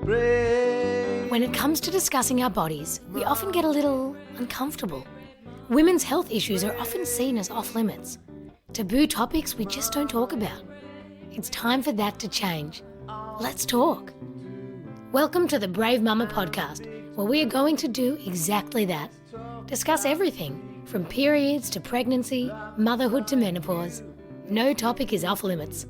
When it comes to discussing our bodies, we often get a little uncomfortable. Women's health issues are often seen as off limits, taboo topics we just don't talk about. It's time for that to change. Let's talk. Welcome to the Bravemumma podcast, where we are going to do exactly that. Discuss everything from periods to pregnancy, motherhood to menopause. No topic is off limits.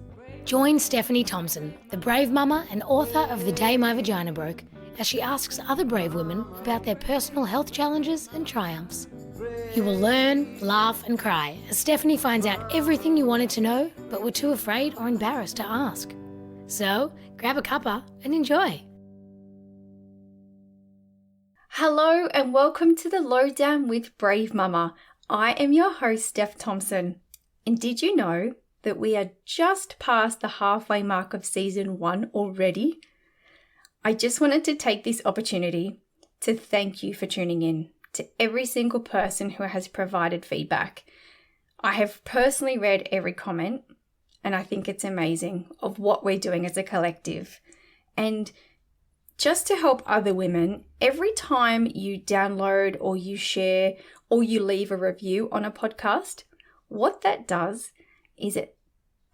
Join Stephanie Thompson, the Bravemumma and author of The Day My Vagina Broke, as she asks other brave women about their personal health challenges and triumphs. You will learn, laugh and cry as Stephanie finds out everything you wanted to know but were too afraid or embarrassed to ask. So, grab a cuppa and enjoy. Hello and welcome to the Lowdown with Bravemumma. I am your host, Steph Thompson. And did you know that we are just past the halfway mark of season 1 already? I just wanted to take this opportunity to thank you for tuning in, to every single person who has provided feedback. I have personally read every comment and I think it's amazing of what we're doing as a collective. And just to help other women, every time you download or you share or you leave a review on a podcast, what that does is it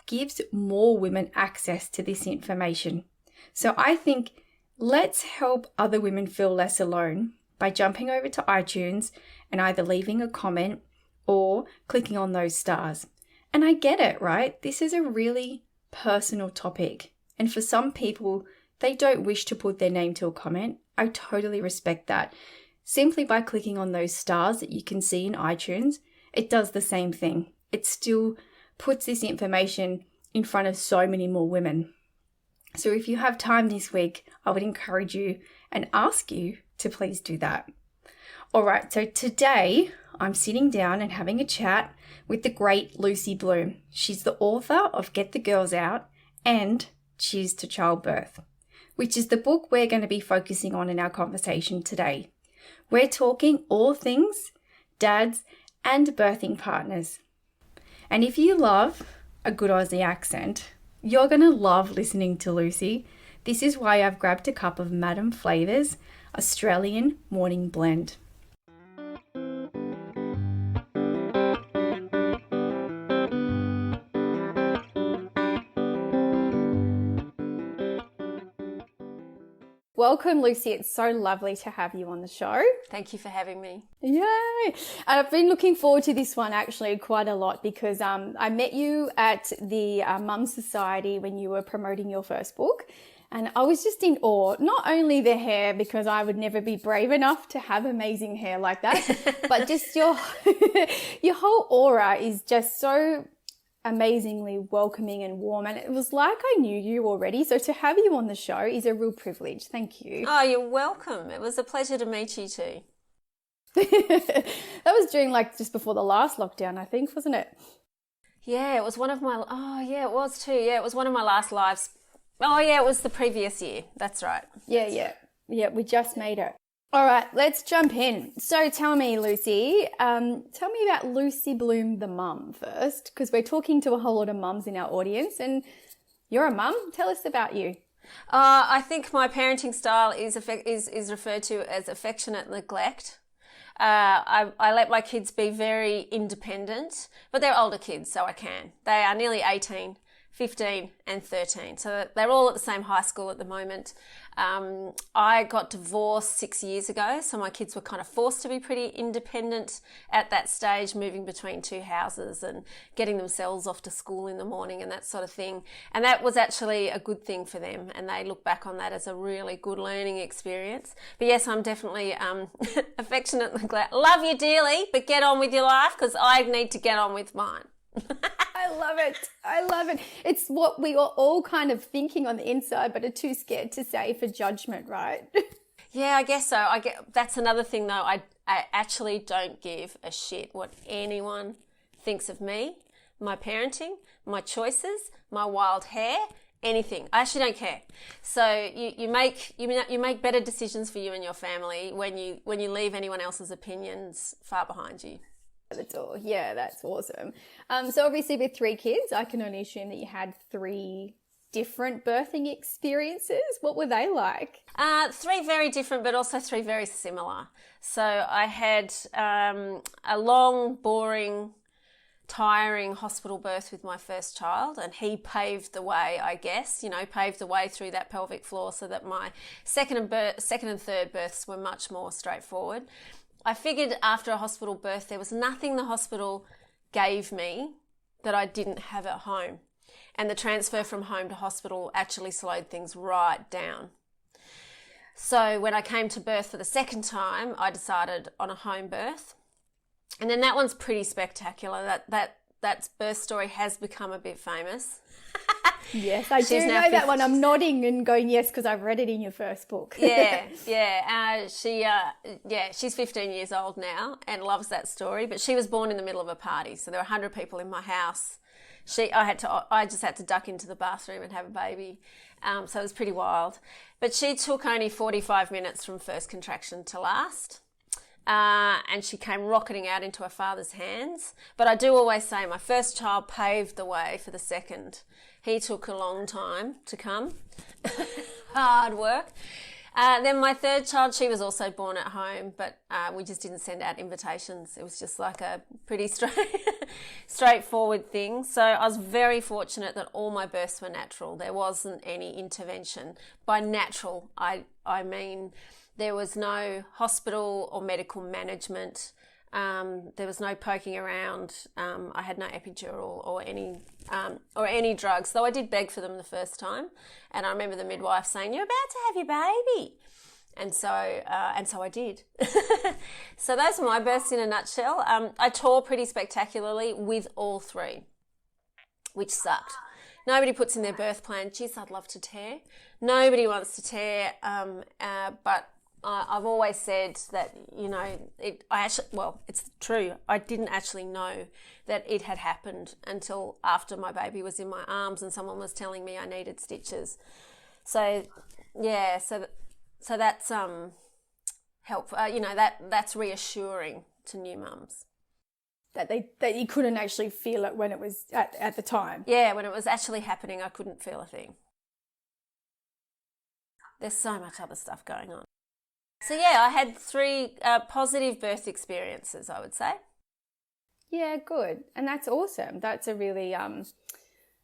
gives more women access to this information. So I think let's help other women feel less alone by jumping over to iTunes and either leaving a comment or clicking on those stars. And I get it, right? This is a really personal topic. And for some people, they don't wish to put their name to a comment. I totally respect that. Simply by clicking on those stars that you can see in iTunes, it does the same thing. It still puts this information in front of so many more women. So if you have time this week, I would encourage you and ask you to please do that. All right, so today I'm sitting down and having a chat with the great Lucy Bloom. She's the author of Get the Girls Out and Cheers to Childbirth, which is the book we're going to be focusing on in our conversation today. We're talking all things dads and birthing partners. And if you love a good Aussie accent, you're going to love listening to Lucy. This is why I've grabbed a cup of Madam Flavour's Australian Morning Blend. Welcome, Lucy. It's so lovely to have you on the show. Thank you for having me. Yay! I've been looking forward to this one actually quite a lot because I met you at the Mum Society when you were promoting your first book. And I was just in awe, not only the hair, because I would never be brave enough to have amazing hair like that, but just your whole aura is just so amazingly welcoming and warm. And it was like I knew you already. So to have you on the show is a real privilege. Thank you. Oh, you're welcome. It was a pleasure to meet you too. That was during just before the last lockdown, I think, wasn't it? Yeah, it was one of my, it was too. Yeah, it was one of my last lives. Oh yeah, it was the previous year. That's right. Yeah, we just made it. All right, let's jump in. So tell me, Lucy, tell me about Lucy Bloom, the mum first, because we're talking to a whole lot of mums in our audience and you're a mum. Tell us about you. I think my parenting style is referred to as affectionate neglect. I let my kids be very independent, but they're older kids, so I can. They are nearly 18, 15 and 13. So they're all at the same high school at the moment. I got divorced 6 years ago, so my kids were kind of forced to be pretty independent at that stage, moving between two houses and getting themselves off to school in the morning and that sort of thing. And that was actually a good thing for them, and they look back on that as a really good learning experience. But yes, I'm definitely affectionate neglect. Love you dearly, but get on with your life because I need to get on with mine. I love it. It's what we are all kind of thinking on the inside, but are too scared to say for judgment, right? Yeah, I guess so. That's another thing though. I actually don't give a shit what anyone thinks of me, my parenting, my choices, my wild hair, anything. I actually don't care. So you make better decisions for you and your family when you leave anyone else's opinions far behind you. That's all. Yeah, that's awesome. So obviously with 3 kids, I can only assume that you had 3 different birthing experiences. What were they like? 3 very different, but also 3 very similar. So I had a long, boring, tiring hospital birth with my first child, and he paved the way, I guess, paved the way through that pelvic floor so that my second and third births were much more straightforward. I figured after a hospital birth, there was nothing the hospital gave me that I didn't have at home. And the transfer from home to hospital actually slowed things right down. So when I came to birth for the second time, I decided on a home birth. And then that one's pretty spectacular. That birth story has become a bit famous. Yes, I do know that one. I'm nodding and going yes because I've read it in your first book. She's 15 years old now and loves that story. But she was born in the middle of a party, so there were 100 people in my house. I just had to duck into the bathroom and have a baby, so it was pretty wild. But she took only 45 minutes from first contraction to last. And she came rocketing out into her father's hands. But I do always say my first child paved the way for the second. He took a long time to come. Hard work. Then my third child, she was also born at home, but we just didn't send out invitations. It was just like a pretty straightforward thing. So I was very fortunate that all my births were natural. There wasn't any intervention. By natural, I mean there was no hospital or medical management. There was no poking around. I had no epidural or any drugs, though I did beg for them the first time. And I remember the midwife saying, "You're about to have your baby." And so I did. So those are my births in a nutshell. I tore pretty spectacularly with all 3, which sucked. Nobody puts in their birth plan, "Geez, I'd love to tear." Nobody wants to tear, but I've always said that, it's true. I didn't actually know that it had happened until after my baby was in my arms and someone was telling me I needed stitches. So, yeah, so that's helpful. That's reassuring to new mums. That you couldn't actually feel it when it was at the time. Yeah, when it was actually happening, I couldn't feel a thing. There's so much other stuff going on. So yeah, I had 3 positive birth experiences, I would say. Yeah, good. And that's awesome. That's a really,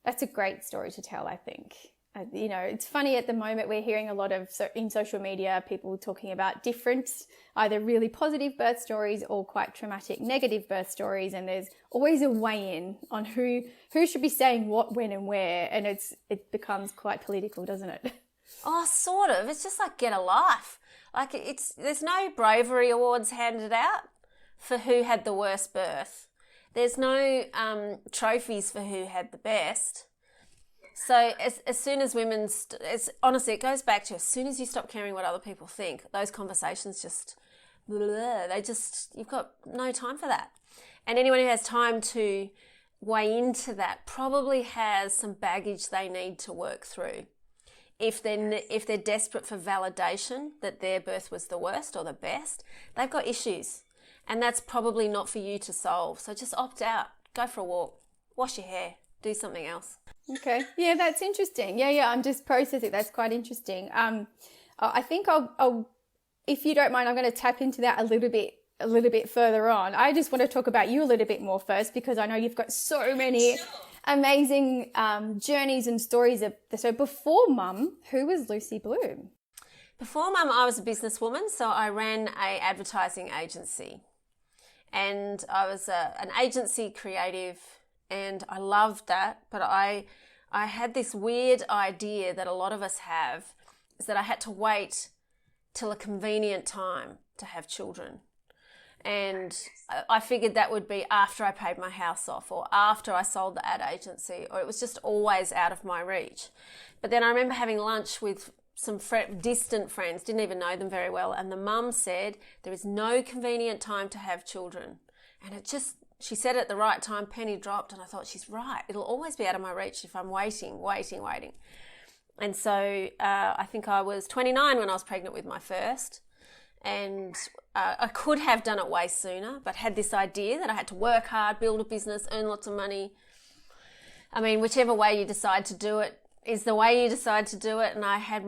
that's a great story to tell, I think. It's funny at the moment we're hearing a lot of, in social media, people talking about different, either really positive birth stories or quite traumatic negative birth stories. And there's always a weigh-in on who should be saying what, when and where. And it becomes quite political, doesn't it? Oh, sort of. It's just like get a life. Like there's no bravery awards handed out for who had the worst birth. There's no trophies for who had the best. So as soon as honestly, it goes back to as soon as you stop caring what other people think, those conversations you've got no time for that. And anyone who has time to weigh into that probably has some baggage they need to work through. If they're desperate for validation that their birth was the worst or the best, they've got issues. And that's probably not for you to solve. So just opt out, go for a walk, wash your hair, do something else. Okay. Yeah, that's interesting. Yeah, I'm just processing. That's quite interesting. I think I'll, if you don't mind, I'm going to tap into that a little bit further on. I just want to talk about you a little bit more first, because I know you've got so many amazing journeys and stories. So before Mum, who was Lucy Bloom? Before Mum, I was a businesswoman, so I ran a advertising agency. And I was an agency creative, and I loved that. But I had this weird idea that a lot of us have, is that I had to wait till a convenient time to have children. And I figured that would be after I paid my house off or after I sold the ad agency, or it was just always out of my reach. But then I remember having lunch with some distant friends, didn't even know them very well, and the mum said, there is no convenient time to have children. And she said it at the right time, penny dropped, and I thought, she's right. It'll always be out of my reach if I'm waiting. And so I think I was 29 when I was pregnant with my first. And I could have done it way sooner, but had this idea that I had to work hard, build a business, earn lots of money. I mean, whichever way you decide to do it, is the way you decide to do it. And I had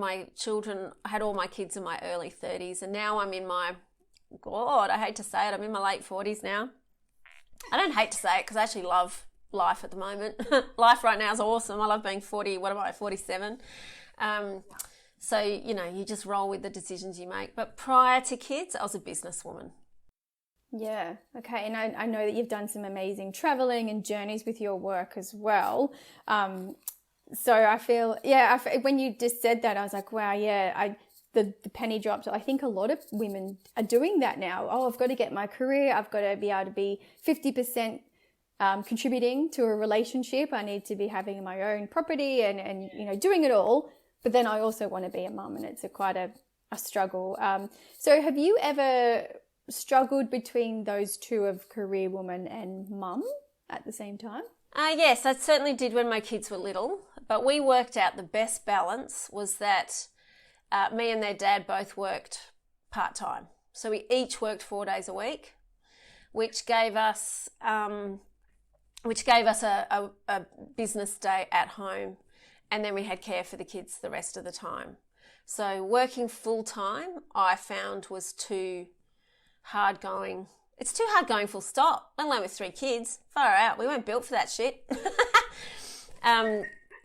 all my kids in my early 30s, and now I'm in my, God, I hate to say it, I'm in my late 40s now. I don't hate to say it because I actually love life at the moment. Life right now is awesome. I love being 47. So, you just roll with the decisions you make. But prior to kids, I was a businesswoman. Yeah. Okay. And I know that you've done some amazing traveling and journeys with your work as well. So I feel, when you just said that, I was like, wow, yeah, the penny dropped. I think a lot of women are doing that now. Oh, I've got to get my career. I've got to be able to be 50% contributing to a relationship. I need to be having my own property and doing it all. But then I also want to be a mum, and it's quite a struggle. So have you ever struggled between those two of career woman and mum at the same time? Yes, I certainly did when my kids were little, but we worked out the best balance was that me and their dad both worked part-time. So we each worked 4 days a week, which gave us a business day at home, and then we had care for the kids the rest of the time. So working full-time, I found was too hard going. It's too hard going full stop, let alone with 3 kids. Far out. We weren't built for that shit.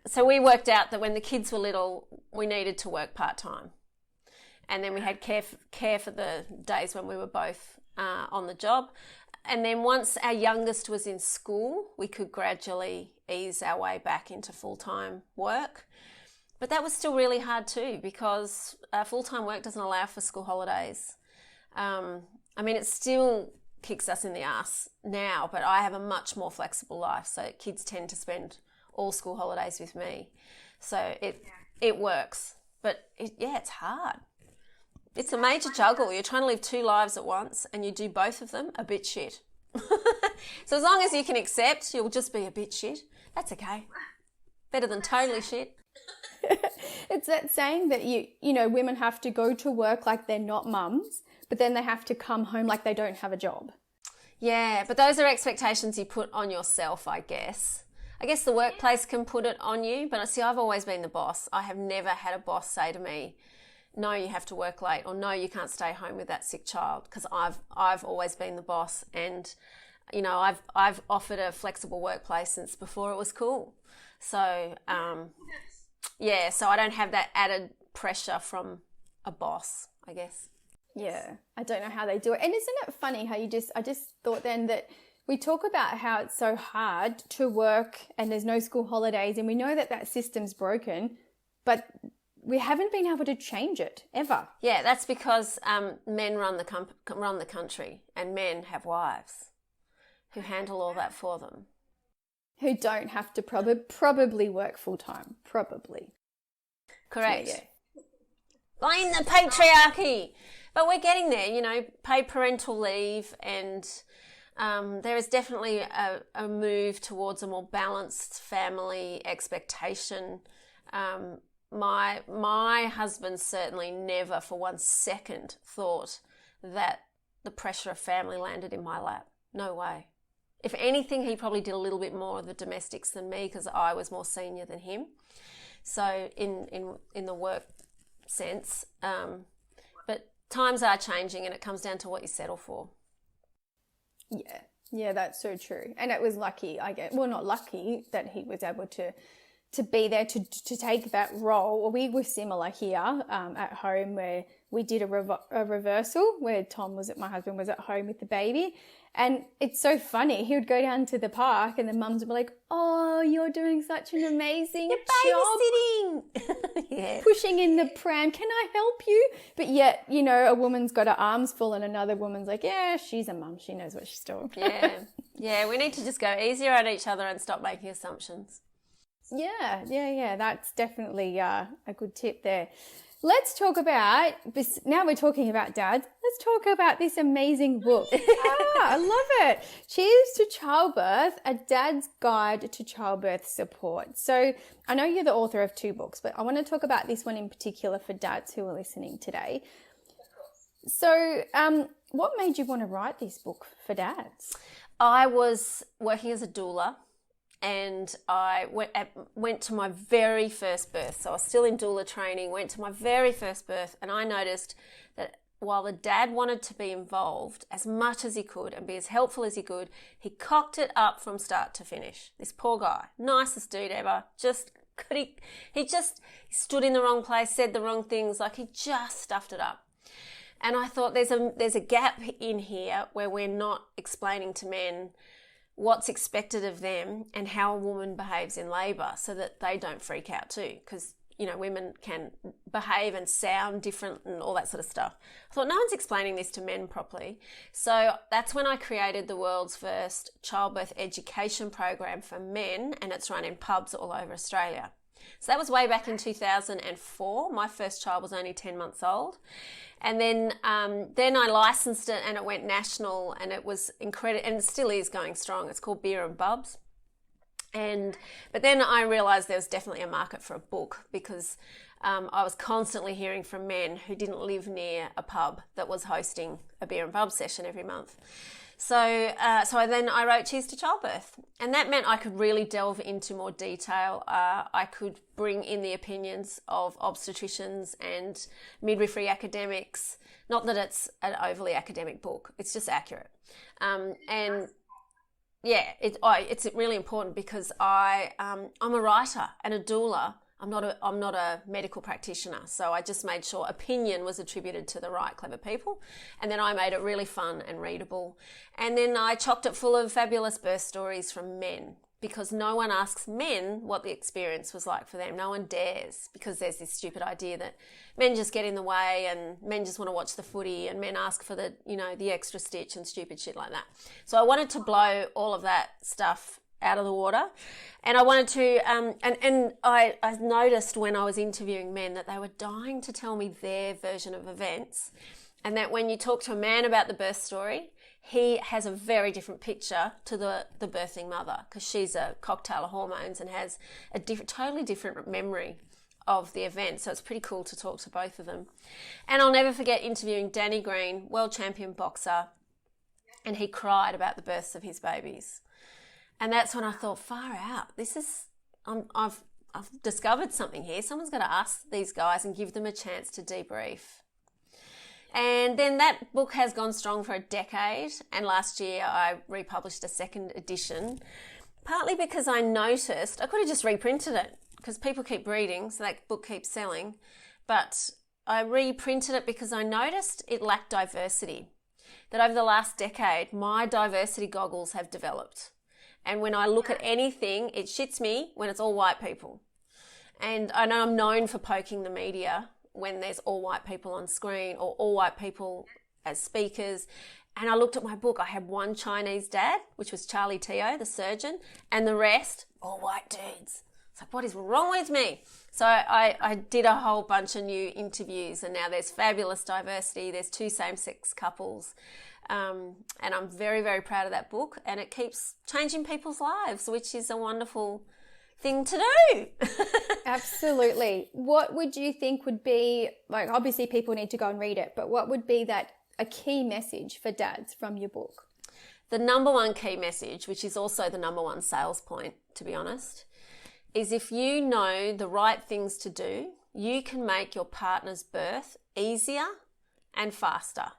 So we worked out that when the kids were little, we needed to work part-time. And then we had care for the days when we were both on the job. And then once our youngest was in school, we could gradually ease our way back into full-time work. But that was still really hard too, because full-time work doesn't allow for school holidays. It still kicks us in the ass now, but I have a much more flexible life. So kids tend to spend all school holidays with me. So it works. But it's hard. It's a major juggle. You're trying to live 2 lives at once and you do both of them a bit shit. So as long as you can accept you'll just be a bit shit, that's okay. Better than totally shit. It's that saying that women have to go to work like they're not mums, but then they have to come home like they don't have a job. Yeah, but those are expectations you put on yourself, I guess. I guess the workplace can put it on you, but see, I've always been the boss. I have never had a boss say to me, no, you have to work late, or no, you can't stay home with that sick child, because I've always been the boss, and I've offered a flexible workplace since before it was cool. So so I don't have that added pressure from a boss, I guess. Yeah, I don't know how they do it. And isn't it funny how I just thought then that we talk about how it's so hard to work and there's no school holidays, and we know that system's broken, but we haven't been able to change it ever. Yeah, that's because men run the country, and men have wives who handle all that for them. Who don't have to probably work full time, probably. Correct. Yeah. Blame the patriarchy. But we're getting there, paid parental leave, and there is definitely a move towards a more balanced family expectation. My husband certainly never for 1 second thought that the pressure of family landed in my lap. No way. If anything, he probably did a little bit more of the domestics than me because I was more senior than him. So in the work sense, but times are changing, and it comes down to what you settle for. Yeah, that's so true. And it was lucky, I guess. Well, not lucky that he was able to be there to take that role. We were similar here at home, where we did a reversal where my husband was at home with the baby. And it's so funny. He would go down to the park and the mums would be like, oh, you're doing such an amazing You're babysitting. Yeah. Pushing in the pram. Can I help you? But yet, a woman's got her arms full and another woman's like, yeah, she's a mum. She knows what she's doing. Yeah, we need to just go easier on each other and stop making assumptions. Yeah. That's definitely a good tip there. Let's talk about this. Now we're talking about dads. Let's talk about this amazing book. I love it. Cheers to Childbirth, a dad's guide to childbirth support. So I know you're the author of 2 books, but I want to talk about this one in particular for dads who are listening today. So what made you want to write this book for dads? I was working as a doula, and I went to my very first birth. So I was still in doula training, went to my very first birth, and I noticed that while the dad wanted to be involved as much as he could and be as helpful as he could, he cocked it up from start to finish. This poor guy, nicest dude ever, he stood in the wrong place, said the wrong things, like he just stuffed it up. And I thought there's a gap in here where we're not explaining to men what's expected of them and how a woman behaves in labour so that they don't freak out too, because women can behave and sound different and all that sort of stuff. I thought no one's explaining this to men properly. So that's when I created the world's first childbirth education program for men, and it's run in pubs all over Australia. So that was way back in 2004. My first child was only 10 months old. And then I licensed it and it went national, and it was incredible, and it still is going strong. It's called Beer and Bubs. But then I realised there was definitely a market for a book, because I was constantly hearing from men who didn't live near a pub that was hosting a beer and bub session every month. So I wrote Cheers to Childbirth, and that meant I could really delve into more detail. I could bring in the opinions of obstetricians and midwifery academics. Not that it's an overly academic book; it's just accurate. It's really important because I'm a writer and a doula. I'm not a medical practitioner, so I just made sure opinion was attributed to the right clever people, and then I made it really fun and readable. And then I chocked it full of fabulous birth stories from men, because no one asks men what the experience was like for them. No one dares, because there's this stupid idea that men just get in the way and men just want to watch the footy and men ask for the extra stitch and stupid shit like that. So I wanted to blow all of that stuff out of the water, and I wanted to I noticed when I was interviewing men that they were dying to tell me their version of events, and that when you talk to a man about the birth story, he has a very different picture to the birthing mother, because she's a cocktail of hormones and has a totally different memory of the event. So it's pretty cool to talk to both of them. And I'll never forget interviewing Danny Green, world champion boxer, and he cried about the births of his babies. And that's when I thought, far out, I've discovered something here. Someone's got to ask these guys and give them a chance to debrief. And then that book has gone strong for a decade. And last year I republished a second edition, partly because I noticed I could have just reprinted it because people keep reading, so that book keeps selling. But I reprinted it because I noticed it lacked diversity. That over the last decade, my diversity goggles have developed. And when I look at anything, it shits me when it's all white people. And I know I'm known for poking the media when there's all white people on screen or all white people as speakers. And I looked at my book. I had one Chinese dad, which was Charlie Teo, the surgeon, and the rest, all white dudes. It's like, what is wrong with me? So I did a whole bunch of new interviews, and now there's fabulous diversity. There's 2 same-sex couples. And I'm very, very proud of that book, and it keeps changing people's lives, which is a wonderful thing to do. Absolutely. What would you think would be, like, obviously people need to go and read it, but what would be a key message for dads from your book? The number one key message, which is also the number one sales point, to be honest, is if you know the right things to do, you can make your partner's birth easier and faster.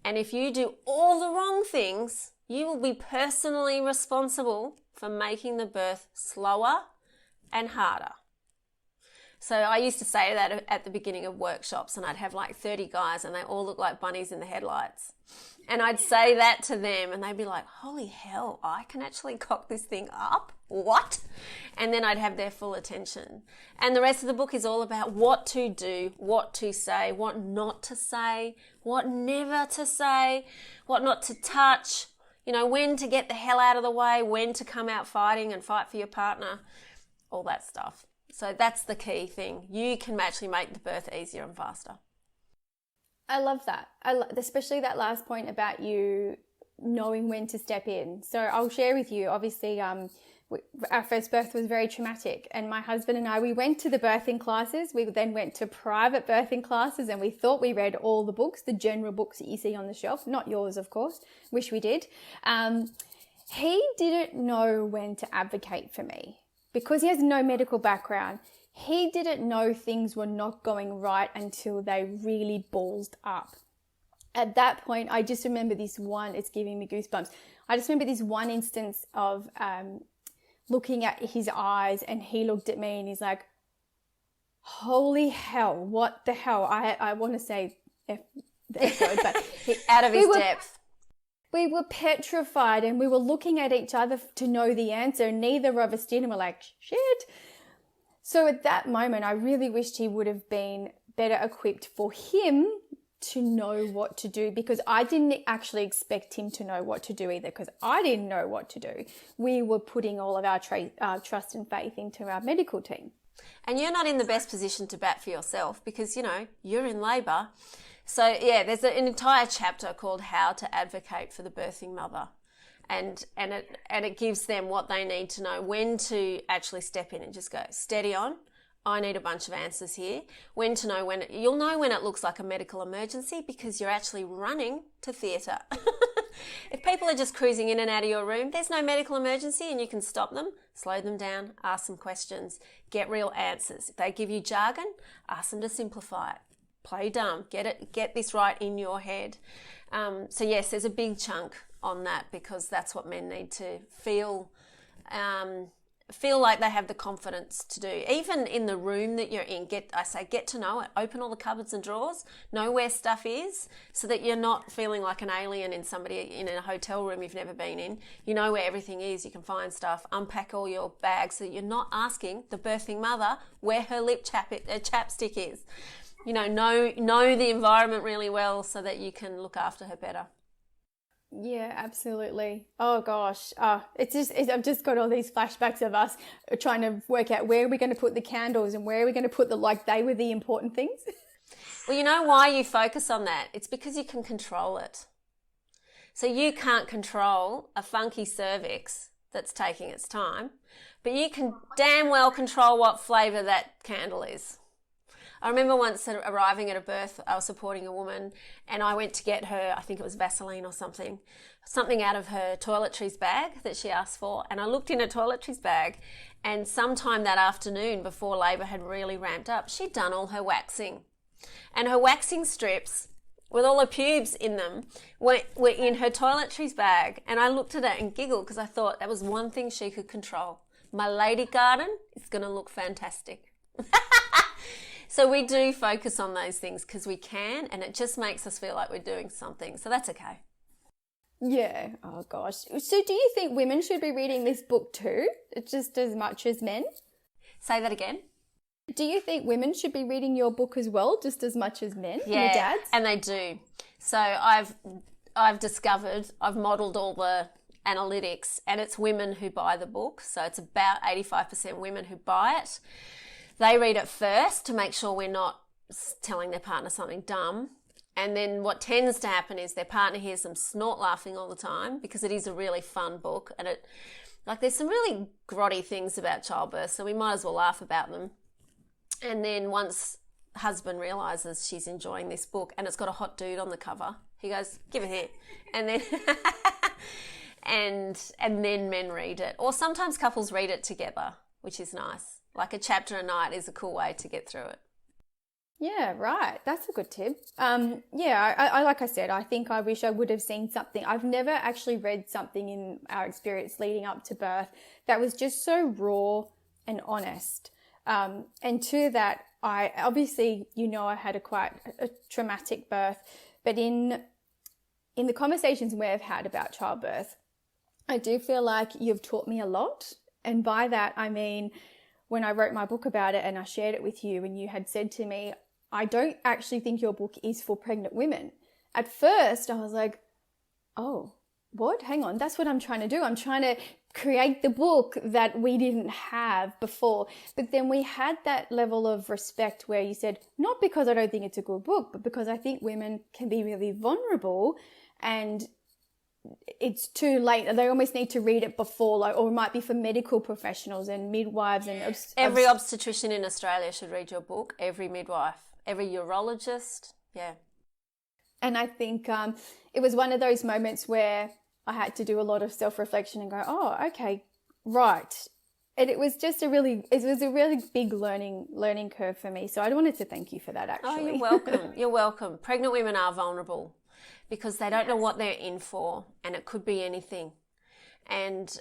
And if you do all the wrong things, you will be personally responsible for making the birth slower and harder. So I used to say that at the beginning of workshops, and I'd have like 30 guys and they all look like bunnies in the headlights. And I'd say that to them and they'd be like, holy hell, I can actually cock this thing up? What? And then I'd have their full attention. And the rest of the book is all about what to do, what to say, what not to say, what never to say, what not to touch, when to get the hell out of the way, when to come out fighting and fight for your partner, all that stuff. So that's the key thing. You can actually make the birth easier and faster. I love that. Especially that last point about you knowing when to step in. So I'll share with you, obviously, our first birth was very traumatic, and my husband and I, we went to the birthing classes. We then went to private birthing classes, and we thought we read all the books, the general books that you see on the shelf, not yours, of course. Wish we did. he didn't know when to advocate for me because he has no medical background. He didn't know things were not going right until they really ballsed up. At that point, I just remember this one, it's giving me goosebumps. I just remember this one instance of looking at his eyes, and he looked at me and he's like, holy hell, what the hell? I want to say the F word, but out of his depth. We were petrified and we were looking at each other to know the answer. Neither of us did, and we're like, shit. So at that moment, I really wished he would have been better equipped for him to know what to do, because I didn't actually expect him to know what to do either, because I didn't know what to do. We were putting all of our trust and faith into our medical team. And you're not in the best position to bat for yourself because, you're in labour. So, yeah, there's an entire chapter called How to Advocate for the Birthing Mother. And it gives them what they need to know, when to actually step in and just go, steady on. I need a bunch of answers here. When to know you'll know when it looks like a medical emergency because you're actually running to theatre. If people are just cruising in and out of your room, there's no medical emergency and you can stop them, slow them down, ask some questions, get real answers. If they give you jargon, ask them to simplify it. Play dumb, get this right in your head. So yes, there's a big chunk on that because that's what men need to feel like they have the confidence to do. Even in the room that you're in, get to know it. Open all the cupboards and drawers, know where stuff is, so that you're not feeling like an alien in a hotel room you've never been in. You know where everything is, you can find stuff, unpack all your bags so that you're not asking the birthing mother where her chapstick is. Know the environment really well so that you can look after her better. Yeah, absolutely. Oh gosh, I've just got all these flashbacks of us trying to work out where we're going to put the candles and where we're going to put they were the important things. Well, you know why you focus on that? It's because you can control it. So you can't control a funky cervix that's taking its time, but you can damn well control what flavour that candle is. I remember once arriving at a birth, I was supporting a woman and I went to get her, I think it was Vaseline or something out of her toiletries bag that she asked for. And I looked in her toiletries bag and sometime that afternoon before labour had really ramped up, she'd done all her waxing. And her waxing strips with all her pubes in them were in her toiletries bag. And I looked at it and giggled because I thought that was one thing she could control. My lady garden is going to look fantastic. So we do focus on those things because we can, and it just makes us feel like we're doing something. So that's okay. Yeah. Oh gosh. So do you think women should be reading this book too, just as much as men? Say that again. Do you think women should be reading your book as well, just as much as men? Yeah, your dads? And they do. So I've modelled all the analytics, and it's women who buy the book. So it's about 85% women who buy it. They read it first to make sure we're not telling their partner something dumb. And then what tends to happen is their partner hears them snort laughing all the time because it is a really fun book. And there's some really grotty things about childbirth, so we might as well laugh about them. And then once husband realises she's enjoying this book and it's got a hot dude on the cover, he goes, give it here. And then and then men read it. Or sometimes couples read it together, which is nice. Like a chapter a night is a cool way to get through it. Yeah, right. That's a good tip. I like I said, I think I wish I would have seen something. I've never actually read something in our experience leading up to birth that was just so raw and honest. And to that, I obviously, I had quite a traumatic birth, but in the conversations we've had about childbirth, I do feel like you've taught me a lot. And by that, I mean, when I wrote my book about it and I shared it with you and you had said to me, I don't actually think your book is for pregnant women. At first, I was like, oh, what? Hang on. That's what I'm trying to do. I'm trying to create the book that we didn't have before. But then we had that level of respect where you said, not because I don't think it's a good book, but because I think women can be really vulnerable and it's too late. They almost need to read it before, or it might be for medical professionals and midwives and every obstetrician in Australia should read your book. Every midwife, every urologist, yeah. And I think it was one of those moments where I had to do a lot of self-reflection and go, oh, okay, right. And it was a really big learning curve for me. So I wanted to thank you for that, actually. Oh, you're welcome. You're welcome. Pregnant women are vulnerable because they don't know what they're in for, and it could be anything. And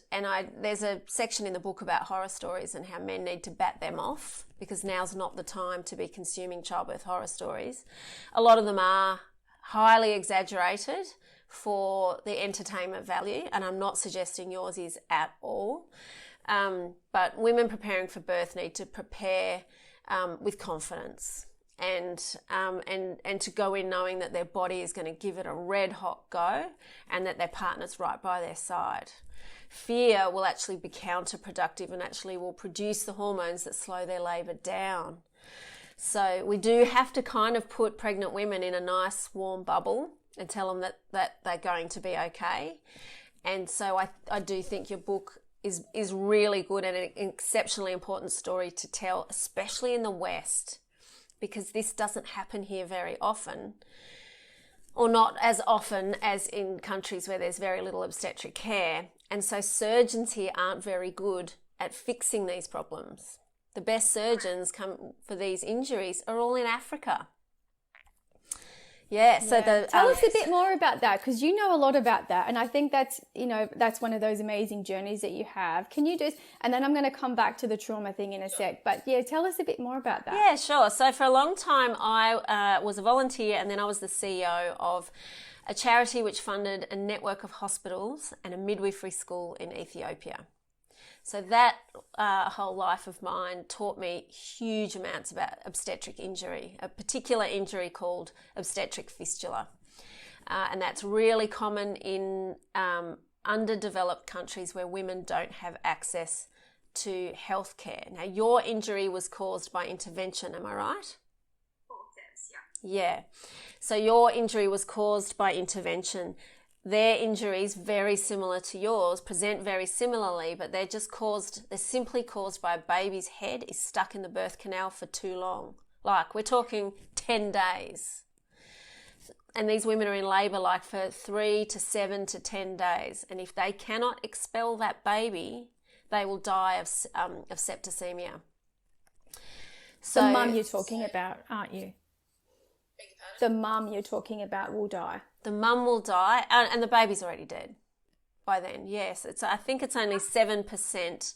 there's a section in the book about horror stories and how men need to bat them off because now's not the time to be consuming childbirth horror stories. A lot of them are highly exaggerated for the entertainment value, and I'm not suggesting yours is at all. But women preparing for birth need to prepare with confidence and to go in knowing that their body is going to give it a red hot go and that their partner's right by their side. Fear will actually be counterproductive and actually will produce the hormones that slow their labour down. So we do have to kind of put pregnant women in a nice warm bubble and tell them that they're going to be okay. And so I do think your book is really good and an exceptionally important story to tell, especially in the West, because this doesn't happen here very often, or not as often as in countries where there's very little obstetric care. And so surgeons here aren't very good at fixing these problems. The best surgeons come for these injuries are all in Africa. Yeah, so tell us a bit more about that, because you know a lot about that, and I think that's one of those amazing journeys that you have. Can you just, and then I'm going to come back to the trauma thing in a sec, but yeah, tell us a bit more about that. Yeah, sure. So for a long time I was a volunteer, and then I was the CEO of a charity which funded a network of hospitals and a midwifery school in Ethiopia. So that whole life of mine taught me huge amounts about obstetric injury, a particular injury called obstetric fistula. And that's really common in underdeveloped countries where women don't have access to healthcare. Now, your injury was caused by intervention, am I right? Yeah. So your injury was caused by intervention. Their injuries, very similar to yours, present very similarly, but they're simply caused by a baby's head is stuck in the birth canal for too long. Like, we're talking 10 days. And these women are in labour like for 3 to 7 to 10 days. And if they cannot expel that baby, they will die of septicemia. So, the mum you're talking about, aren't you? The mum you're talking about will die. The mum will die, and the baby's already dead by then. Yes, I think it's only 7%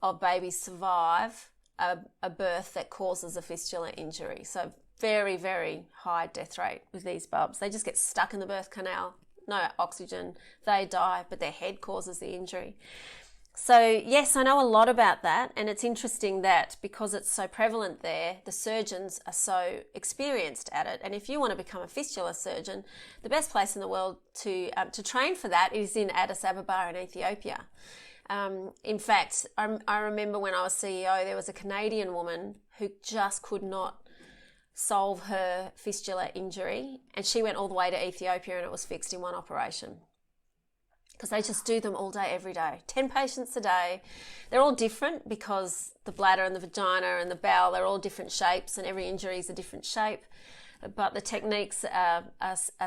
of babies survive a birth that causes a fistula injury. So very, very high death rate with these bubs. They just get stuck in the birth canal, no oxygen, they die, but their head causes the injury. So yes, I know a lot about that, and it's interesting that because it's so prevalent there, the surgeons are so experienced at it. And if you want to become a fistula surgeon, the best place in the world to train for that is in Addis Ababa in Ethiopia. In fact, I remember when I was CEO, there was a Canadian woman who just could not solve her fistula injury, and she went all the way to Ethiopia and it was fixed in one operation. Because they just do them all day, every day. 10 patients a day. They're all different because the bladder and the vagina and the bowel, they're all different shapes and every injury is a different shape. But the techniques are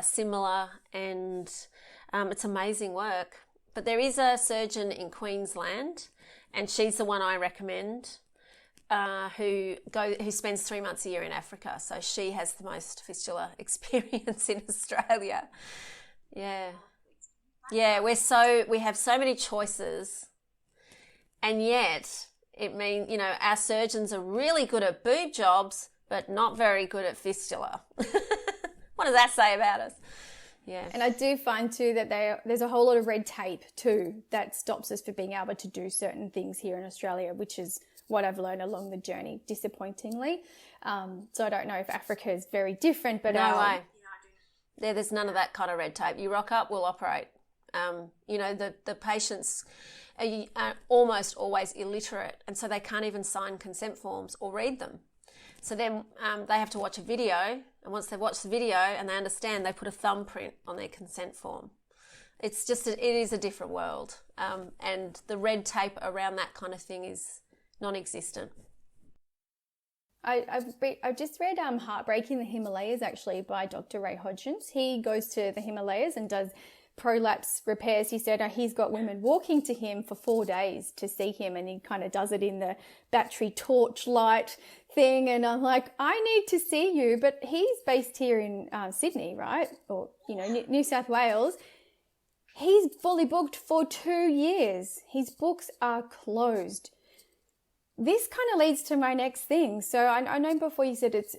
similar, and it's amazing work. But there is a surgeon in Queensland, and she's the one I recommend, who spends 3 months a year in Africa. So she has the most fistula experience in Australia. Yeah. Yeah, we have so many choices, and yet it means, our surgeons are really good at boob jobs, but not very good at fistula. What does that say about us? Yeah. And I do find too that there's a whole lot of red tape too that stops us from being able to do certain things here in Australia, which is what I've learned along the journey, disappointingly. So I don't know if Africa is very different, but no way. There's none of that kind of red tape. You rock up, we'll operate. The patients are almost always illiterate, and so they can't even sign consent forms or read them. So then they have to watch a video, and once they've watched the video and they understand, they put a thumbprint on their consent form. It is a different world, and the red tape around that kind of thing is non-existent. I've just read Heartbreaking the Himalayas, actually, by Dr. Ray Hodgins. He goes to the Himalayas and does prolapse repairs, he said he's got women walking to him for 4 days to see him, and he kind of does it in the battery torch light thing. And I'm like, I need to see you, but he's based here in Sydney, right? Or, New South Wales. He's fully booked for 2 years. His books are closed. This kind of leads to my next thing. So I know before you said it's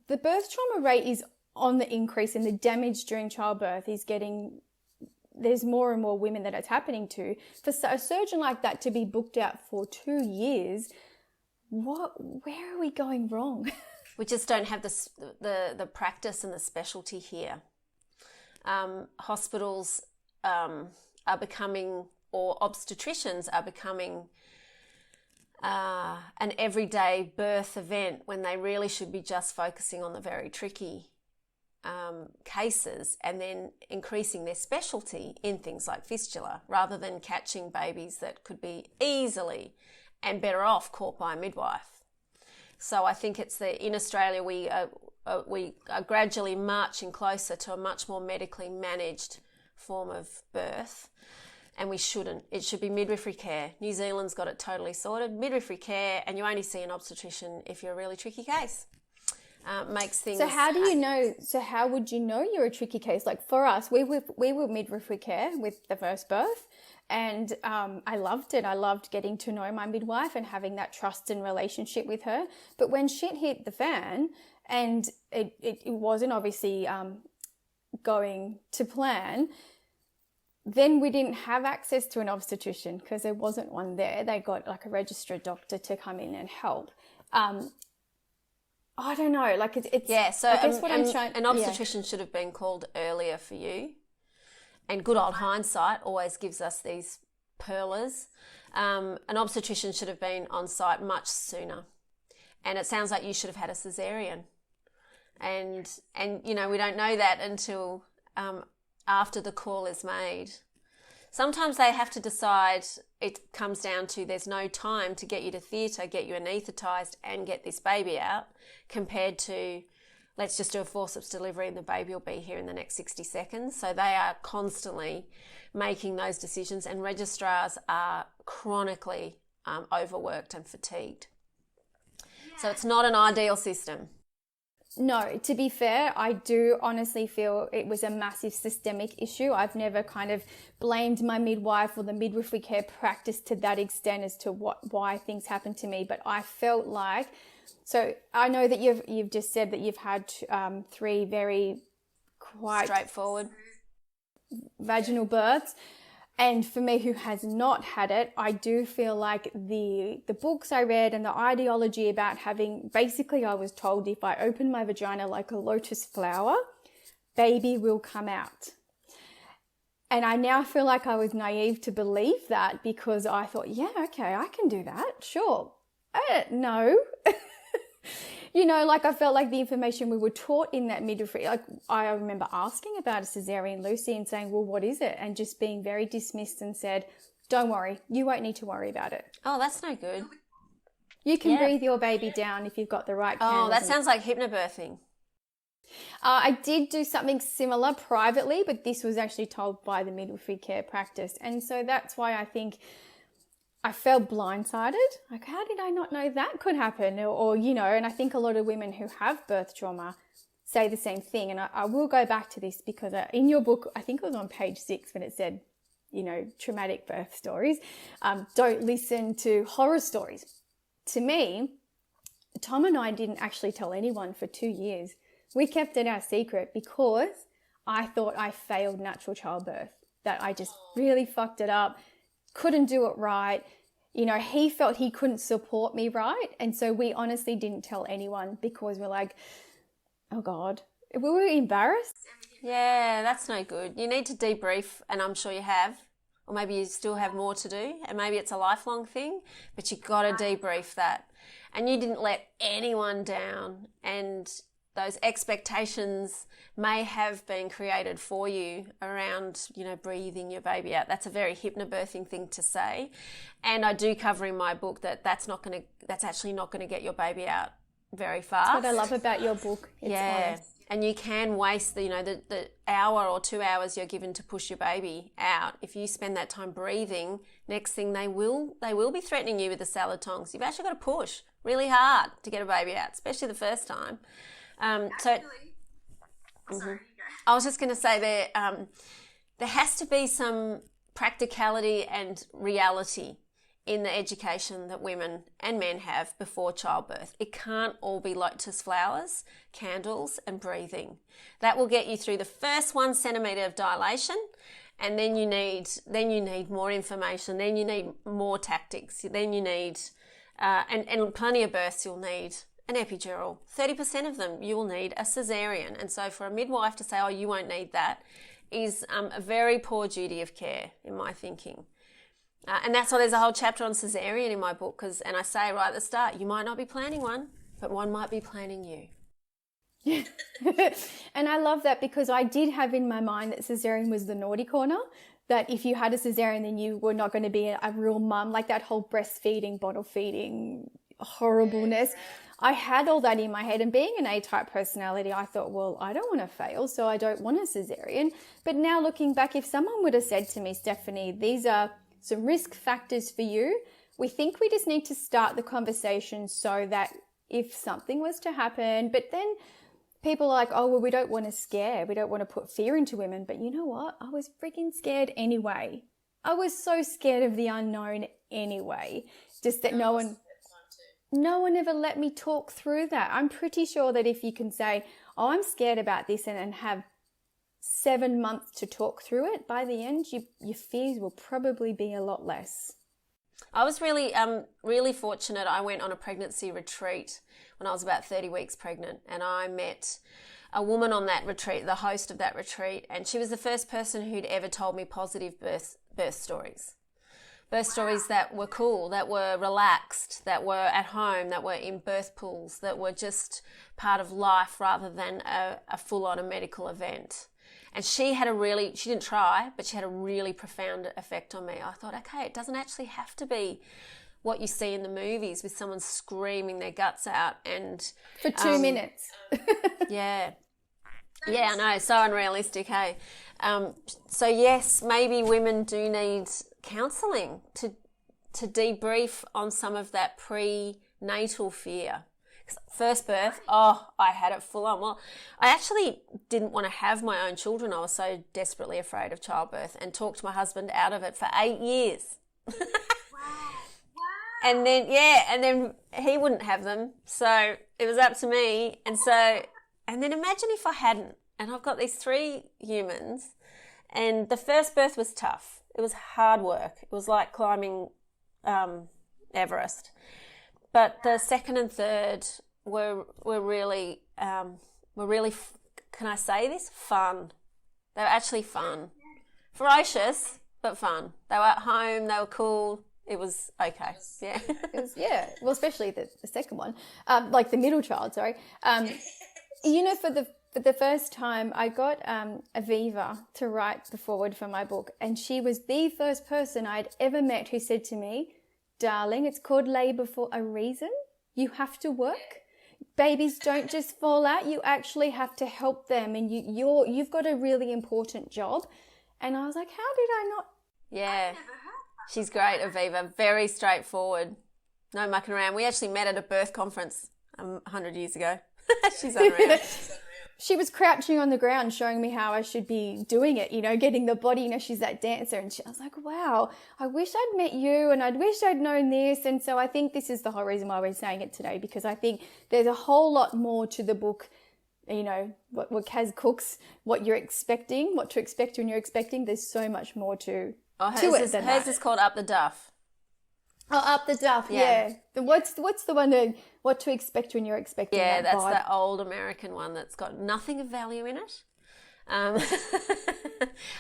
the birth trauma rate is on the increase, and the damage during childbirth is there's more and more women that it's happening to. For a surgeon like that to be booked out for 2 years, where are we going wrong? We just don't have the practice and the specialty here. Hospitals are becoming, or obstetricians are becoming an everyday birth event when they really should be just focusing on the very tricky cases, and then increasing their specialty in things like fistula, rather than catching babies that could be easily and better off caught by a midwife. So I think in Australia we are gradually marching closer to a much more medically managed form of birth, and we shouldn't. It should be midwifery care. New Zealand's got it totally sorted. Midwifery care, and you only see an obstetrician if you're a really tricky case. Makes things. So how do you know? So how would you know you're a tricky case? Like for us, we were midwifery care with the first birth, and I loved it. I loved getting to know my midwife and having that trust and relationship with her. But when shit hit the fan, and it wasn't obviously going to plan, then we didn't have access to an obstetrician because there wasn't one there. They got like a registered doctor to come in and help. I don't know, like it's yeah. So I guess what I'm trying. An obstetrician should have been called earlier for you, and good old hindsight always gives us these pearlers. An obstetrician should have been on site much sooner, and it sounds like you should have had a cesarean, and we don't know that until after the call is made. Sometimes they have to decide. It comes down to there's no time to get you to theatre, get you anaesthetised and get this baby out, compared to let's just do a forceps delivery and the baby will be here in the next 60 seconds. So they are constantly making those decisions, and registrars are chronically overworked and fatigued. So it's not an ideal system. No, to be fair, I do honestly feel it was a massive systemic issue. I've never kind of blamed my midwife or the midwifery care practice to that extent as to why things happened to me. But I felt like, so I know that you've just said that you've had 3 very quite straightforward vaginal births. And for me, who has not had it, I do feel like the books I read and the ideology about having, basically I was told if I open my vagina like a lotus flower, baby will come out. And I now feel like I was naive to believe that, because I thought, yeah, okay, I can do that. Sure. No. Like I felt like the information we were taught in that midwifery, like I remember asking about a cesarean Lucy and saying, well, what is it? And just being very dismissed and said, don't worry, you won't need to worry about it. Oh, that's no good. You can breathe your baby down if you've got the right candles. Oh, that sounds like hypnobirthing. I did do something similar privately, but this was actually told by the midwifery care practice. And so that's why I think I felt blindsided. Like, how did I not know that could happen? Or and I think a lot of women who have birth trauma say the same thing. And I will go back to this because in your book, I think it was on page 6 when it said, traumatic birth stories. Don't listen to horror stories. To me, Tom and I didn't actually tell anyone for 2 years. We kept it our secret because I thought I failed natural childbirth, that I just really fucked it up. Couldn't do it right. He felt he couldn't support me right. And so we honestly didn't tell anyone because we're like, oh God, we were embarrassed. Yeah, that's no good. You need to debrief, and I'm sure you have, or maybe you still have more to do, and maybe it's a lifelong thing, but you got to debrief that. And you didn't let anyone down, and those expectations may have been created for you around, breathing your baby out. That's a very hypnobirthing thing to say. And I do cover in my book that that's actually not going to get your baby out very fast. That's what I love about your book. It's honest. And you can waste the hour or 2 hours you're given to push your baby out. If you spend that time breathing, next thing they will be threatening you with the salad tongs. You've actually got to push really hard to get a baby out, especially the first time. Sorry, you go. I was just going to say there has to be some practicality and reality in the education that women and men have before childbirth. It can't all be lotus flowers, candles, and breathing. That will get you through the first 1 centimetre of dilation, and then you need more information. Then you need more tactics. Then you need and plenty of births. You'll need an epidural. 30% of them you will need a cesarean. And so for a midwife to say, "Oh, you won't need that," is a very poor duty of care in my thinking. And that's why there's a whole chapter on cesarean in my book, and I say right at the start, you might not be planning one, but one might be planning you. And I love that, because I did have in my mind that cesarean was the naughty corner, that if you had a cesarean, then you were not going to be a real mum, like that whole breastfeeding, bottle feeding horribleness. I had all that in my head, and being an A-type personality, I thought, well, I don't want to fail, so I don't want a cesarean. But now looking back, if someone would have said to me, "Stephanie, these are some risk factors for you. We think we just need to start the conversation so that if something was to happen," but then people are like, "Oh, well, we don't want to scare. We don't want to put fear into women." But you know what? I was freaking scared anyway. I was so scared of the unknown anyway. Just that no one ever let me talk through that. I'm pretty sure that if you can say, "Oh, I'm scared about this," and have 7 months to talk through it, by the end, your fears will probably be a lot less. I was really fortunate. I went on a pregnancy retreat when I was about 30 weeks pregnant, and I met a woman on that retreat, the host of that retreat, and she was the first person who'd ever told me positive birth stories. Birth stories that were cool, that were relaxed, that were at home, that were in birth pools, that were just part of life rather than a full-on medical event. And she didn't try, but she had a really profound effect on me. I thought, okay, it doesn't actually have to be what you see in the movies with someone screaming their guts out and for 2 minutes. Yeah, I know, so unrealistic, hey. So yes, maybe women do need counselling to debrief on some of that prenatal fear. First birth, I had it full on. Well, I actually didn't want to have my own children. I was so desperately afraid of childbirth, and talked my husband out of it for 8 years. Wow. And then he wouldn't have them. So it was up to me. And then imagine if I hadn't. And I've got these 3 humans, and the first birth was tough. It was hard work. It was like climbing Everest. But the second and third were really, can I say this? Fun. They were actually fun. Ferocious, but fun. They were at home. They were cool. It was okay. Yeah. Well, especially the second one, like the middle child. Sorry. For the first time, I got Aviva to write the foreword for my book, and she was the first person I'd ever met who said to me, "Darling, it's called labour for a reason. You have to work. Babies don't just fall out. You actually have to help them, and you've got a really important job." And I was like, how did I not? Yeah, she's great, Aviva. Very straightforward. No mucking around. We actually met at a birth conference 100 years ago. She's unreal. She was crouching on the ground showing me how I should be doing it, getting the body, she's that dancer. And I was like, wow, I wish I'd met you, and I wish I'd known this. And so I think this is the whole reason why we're saying it today, because I think there's a whole lot more to the book, what Kaz cooks, what you're expecting, what to expect when you're expecting. There's so much more to it. Hers is called Up the Duff. Oh, Up the Duff, yeah. What's the one, what to expect when you're expecting? Yeah, that's vibe. The old American one that's got nothing of value in it.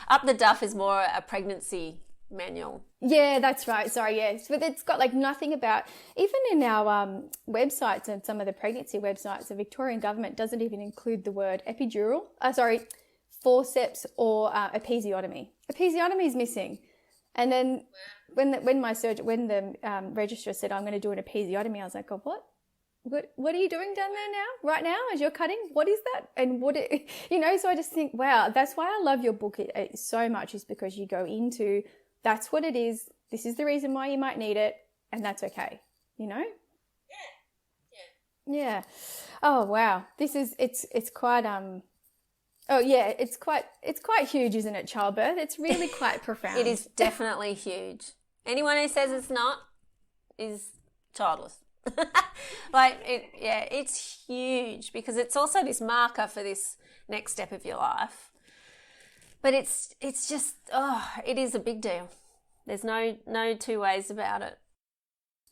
Up the Duff is more a pregnancy manual. Yeah, that's right. Sorry, yes. But it's got nothing about, even in our websites and some of the pregnancy websites, the Victorian government doesn't even include the word forceps or episiotomy. Episiotomy is missing. And then when the registrar said, "I'm going to do an episiotomy," I was like, "Oh, what? what are you doing down there now, right now, as you're cutting? What is that? And so I just think, wow, that's why I love your book so much, is because you go into, that's what it is. This is the reason why you might need it. And that's okay, Yeah. Oh, wow. It's quite, it's quite huge, isn't it? Childbirth. It's really quite profound. It is definitely huge. Anyone who says it's not is childless. It's huge, because it's also this marker for this next step of your life. But it's just, it is a big deal. There's no two ways about it.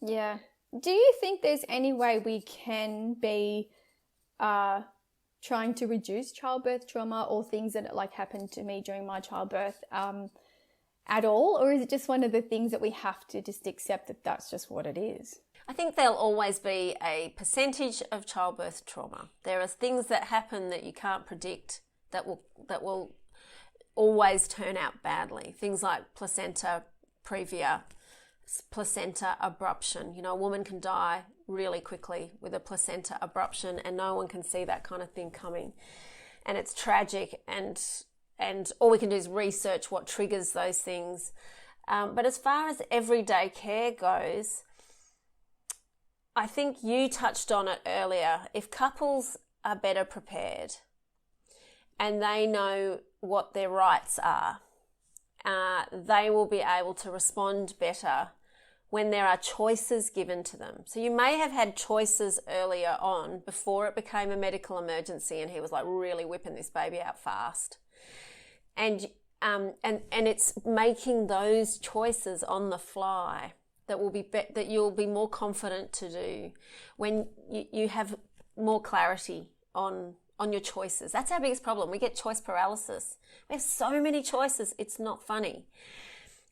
Yeah. Do you think there's any way we can be trying to reduce childbirth trauma, or things that happened to me during my childbirth at all? Or is it just one of the things that we have to just accept that that's just what it is? I think there'll always be a percentage of childbirth trauma. There are things that happen that you can't predict that will always turn out badly. Things like placenta previa, placenta abruption. A woman can die really quickly with a placenta abruption, and no one can see that kind of thing coming. And it's tragic, and all we can do is research what triggers those things. But as far as everyday care goes, I think you touched on it earlier. If couples are better prepared and they know what their rights are, they will be able to respond better when there are choices given to them. So you may have had choices earlier on before it became a medical emergency and he was really whipping this baby out fast. And it's making those choices on the fly that you'll be more confident to do when you have more clarity on your choices. That's our biggest problem. We get choice paralysis. We have so many choices, it's not funny.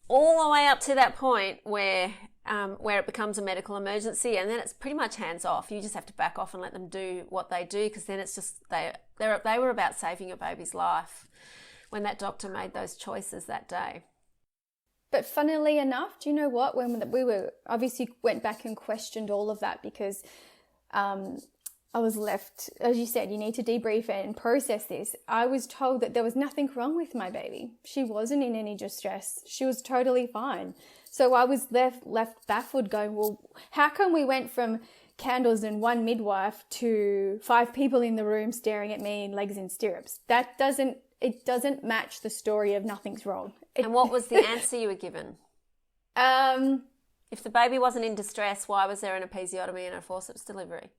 All the way up to that point where it becomes a medical emergency, and then it's pretty much hands off. You just have to back off and let them do what they do, because then it's just they were about saving your baby's life when that doctor made those choices that day. But funnily enough, do you know what? When we were obviously went back and questioned all of that, because I was left, as you said, you need to debrief it and process this. I was told that there was nothing wrong with my baby. She wasn't in any distress. She was totally fine. So I was left baffled, going, well, how come we went from candles and one midwife to 5 people in the room staring at me in legs in stirrups? It doesn't match the story of nothing's wrong. And what was the answer you were given? If the baby wasn't in distress, why was there an episiotomy and a forceps delivery?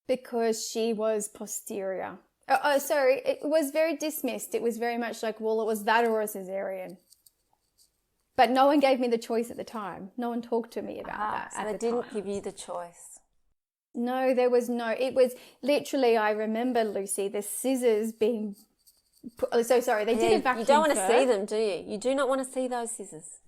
Because she was posterior. Sorry, it was very dismissed. It was very much like, well, it was that or a cesarean. But no one gave me the choice at the time. No one talked to me about that. So they didn't give you the choice. No, there was no. It was literally, I remember, Lucy, the scissors being... So sorry, they did a vacuum. You don't want to first. see them, do you? You do not want to see those scissors.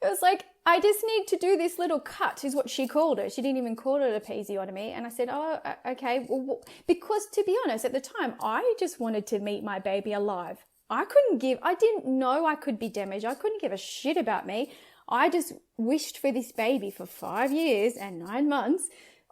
It was like, I just need to do this little cut, is what she called it. She didn't even call it episiotomy. And I said, oh, okay. Well, because to be honest, at the time, I just wanted to meet my baby alive. I didn't know I could be damaged. I couldn't give a shit about me. I just wished for this baby for 5 years and 9 months.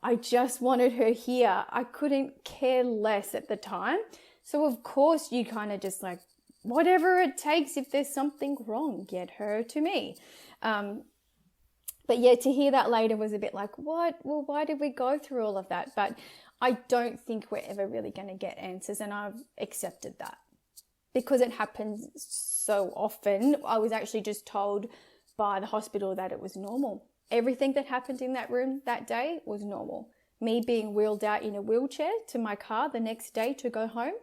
I just wanted her here. I couldn't care less at the time. So of course you kind of just like, whatever it takes, if there's something wrong, get her to me. But yeah, to hear that later was a bit like, what? Well, why did we go through all of that? But I don't think we're ever really going to get answers, and I've accepted that. Because it happens so often, I was actually just told by the hospital that it was normal. Everything that happened in that room that day was normal. Me being wheeled out in a wheelchair to my car the next day to go home,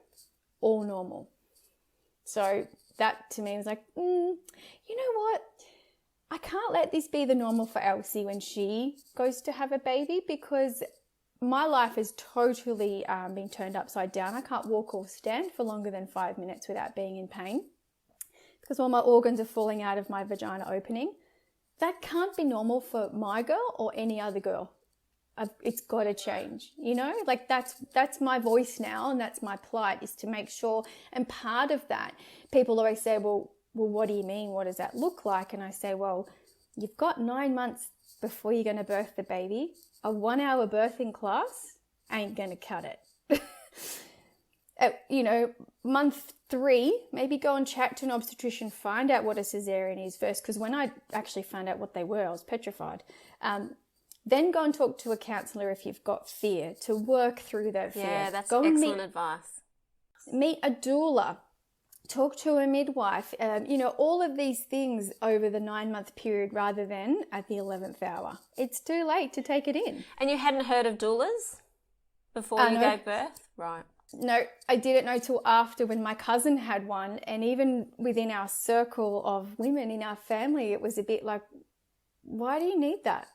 all normal. So that to me was like, you know what? I can't let this be the normal for Elsie when she goes to have a baby, because my life has totally been turned upside down. I can't walk or stand for longer than 5 minutes without being in pain, because all my organs are falling out of my vagina opening. That can't be normal for my girl or any other girl. It's got to change, like that's my voice now, and that's my plight, is to make sure. And part of that, people always say, well, what do you mean? What does that look like? And I say, well, you've got 9 months before you're going to birth the baby, a 1-hour birthing class ain't going to cut it. Month 3, maybe go and chat to an obstetrician, find out what a cesarean is first, because when I actually found out what they were, I was petrified. Then go and talk to a counsellor if you've got fear, to work through that fear. Yeah, that's go excellent advice. Meet a doula, talk to a midwife, all of these things over the 9-month period rather than at the 11th hour. It's too late to take it in. And you hadn't heard of doulas before you gave birth? Right. No, I didn't know till after, when my cousin had one. And even within our circle of women in our family, it was a bit like, why do you need that?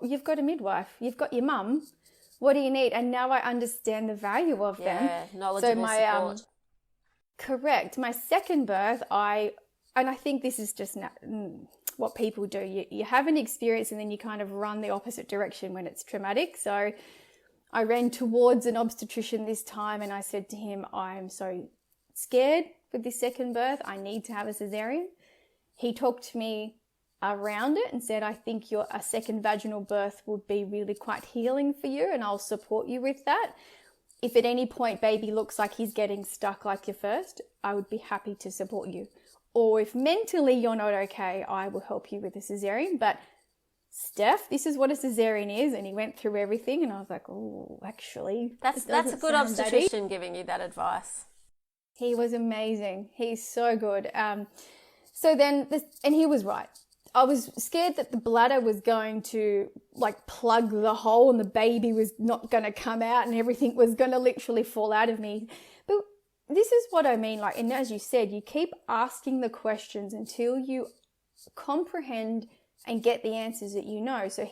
You've got a midwife, you've got your mum. What do you need? And now I understand the value of them. Yeah, knowledgeable support. Correct. My second birth, I think this is just what people do. You have an experience and then you kind of run the opposite direction when it's traumatic. So I ran towards an obstetrician this time and I said to him, I'm so scared with this second birth. I need to have a cesarean. He talked to me around it and said, I think a second vaginal birth would be really quite healing for you and I'll support you with that. If at any point baby looks like he's getting stuck like your first, I would be happy to support you. Or if mentally you're not okay, I will help you with a cesarean. But Steph, this is what a cesarean is. And he went through everything and I was like, oh, actually. That's a good obstetrician giving you that advice. He was amazing. He's so good. And he was right. I was scared that the bladder was going to plug the hole and the baby was not going to come out and everything was going to literally fall out of me. But this is what I mean. And as you said, you keep asking the questions until you comprehend and get the answers that you know. So